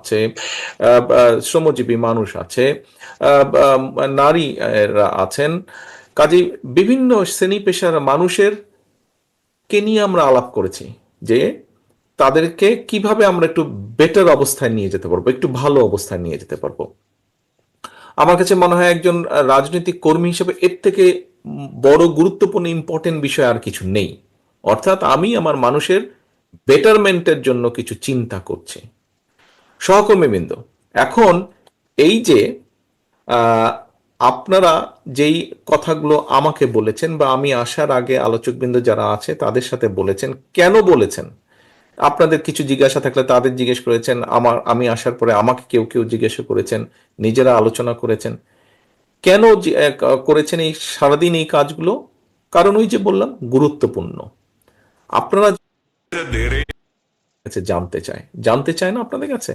আছে, শ্রমজীবী মানুষ আছে, নারীরা আছেন। কাজেই বিভিন্ন শ্রেণী পেশার মানুষের কে নিয়ে আমরা আলাপ করেছি যে তাদেরকে কিভাবে আমরা একটু বেটার অবস্থায় নিয়ে যেতে পারবো, একটু ভালো অবস্থায় নিয়ে যেতে পারবো। আমার কাছে মনে হয় একজন রাজনৈতিক কর্মী হিসেবে এর থেকে বড় গুরুত্বপূর্ণ ইম্পর্টেন্ট বিষয় আর কিছু নেই। অর্থাৎ আমি আমার মানুষের বেটারমেন্টের জন্য কিছু চিন্তা করছি। সহকর্মীবৃন্দ, এখন এই যে আহ, আপনারা যেই কথাগুলো আমাকে বলেছেন বা আমি আসার আগে আলোচকবৃন্দ যারা আছে তাদের সাথে বলেছেন, কেন বলেছেন? আপনাদের কিছু জিজ্ঞাসা থাকলে তাদের জিজ্ঞেস করেছেন, আমি আসার পরে আমাকে কেউ কেউ জিজ্ঞাসা করেছেন, নিজেরা আলোচনা করেছেন। কেন করেছেন এই সারাদিন এই কাজগুলো? কারণ ওই যে বললাম, গুরুত্বপূর্ণ। আপনারা জানতে চায় না আপনাদের কাছে?